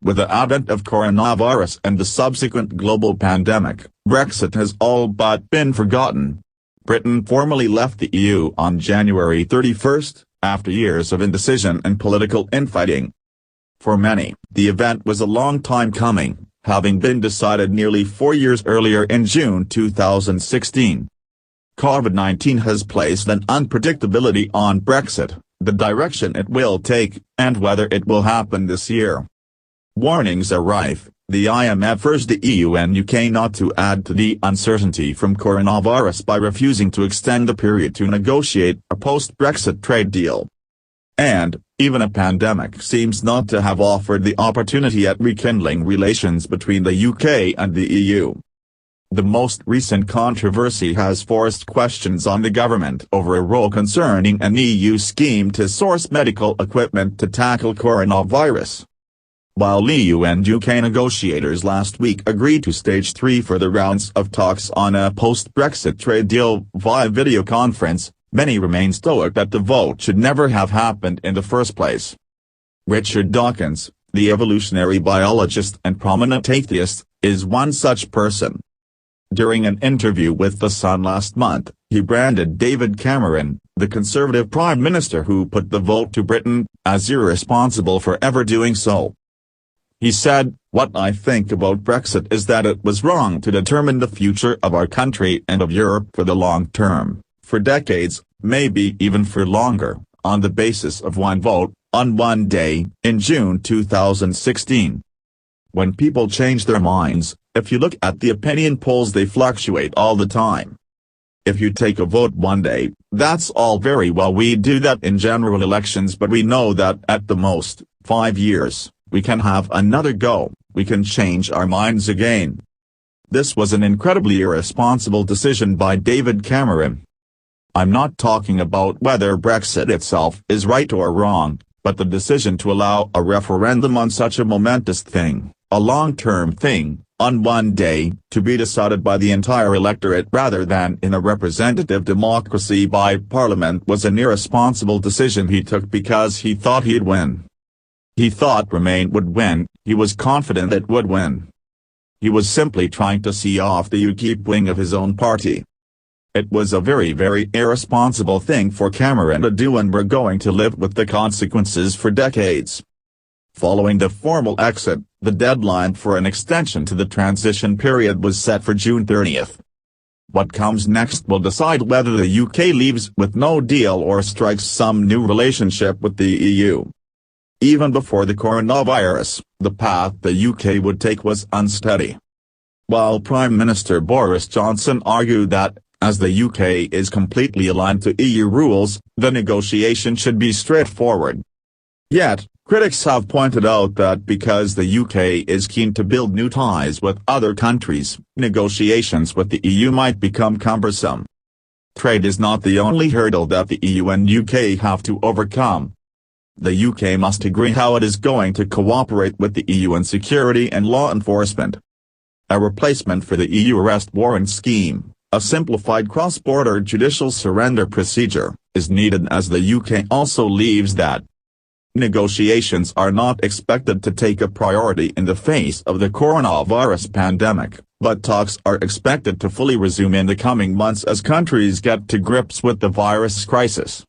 With the advent of coronavirus and the subsequent global pandemic, Brexit has all but been forgotten. Britain formally left the EU on January 31, after years of indecision and political infighting. For many, the event was a long time coming, having been decided nearly 4 years earlier in June 2016. COVID-19 has placed an unpredictability on Brexit, the direction it will take, and whether it will happen this year. Warnings are rife. The IMF urged the EU and UK not to add to the uncertainty from coronavirus by refusing to extend the period to negotiate a post-Brexit trade deal. And, even a pandemic seems not to have offered the opportunity at rekindling relations between the UK and the EU. The most recent controversy has forced questions on the government over a role concerning an EU scheme to source medical equipment to tackle coronavirus. While EU and UK negotiators last week agreed to stage 3 further rounds of talks on a post-Brexit trade deal via video conference, many remain stoic that the vote should never have happened in the first place. Richard Dawkins, the evolutionary biologist and prominent atheist, is one such person. During an interview with The Sun last month, he branded David Cameron, the Conservative Prime Minister who put the vote to Britain, as irresponsible for ever doing so. He said, "What I think about Brexit is that it was wrong to determine the future of our country and of Europe for the long term, for decades, maybe even for longer, on the basis of one vote, on one day, in June 2016. When people change their minds, if you look at the opinion polls, they fluctuate all the time. If you take a vote one day, that's all very well. We do that in general elections, but we know that at the most, 5 years. We can have another go, we can change our minds again." This was an incredibly irresponsible decision by David Cameron. I'm not talking about whether Brexit itself is right or wrong, but the decision to allow a referendum on such a momentous thing, a long-term thing, on one day, to be decided by the entire electorate rather than in a representative democracy by Parliament was an irresponsible decision he took because he thought he'd win. He thought Remain would win, he was confident it would win. He was simply trying to see off the UKIP wing of his own party. It was a very irresponsible thing for Cameron to do, and we're going to live with the consequences for decades. Following the formal exit, the deadline for an extension to the transition period was set for June 30th. What comes next will decide whether the UK leaves with no deal or strikes some new relationship with the EU. Even before the coronavirus, the path the UK would take was unsteady. While Prime Minister Boris Johnson argued that, as the UK is completely aligned to EU rules, the negotiation should be straightforward. Yet, critics have pointed out that because the UK is keen to build new ties with other countries, negotiations with the EU might become cumbersome. Trade is not the only hurdle that the EU and UK have to overcome. The UK must agree how it is going to cooperate with the EU in security and law enforcement. A replacement for the EU arrest warrant scheme, a simplified cross-border judicial surrender procedure, is needed as the UK also leaves that. Negotiations are not expected to take a priority in the face of the coronavirus pandemic, but talks are expected to fully resume in the coming months as countries get to grips with the virus crisis.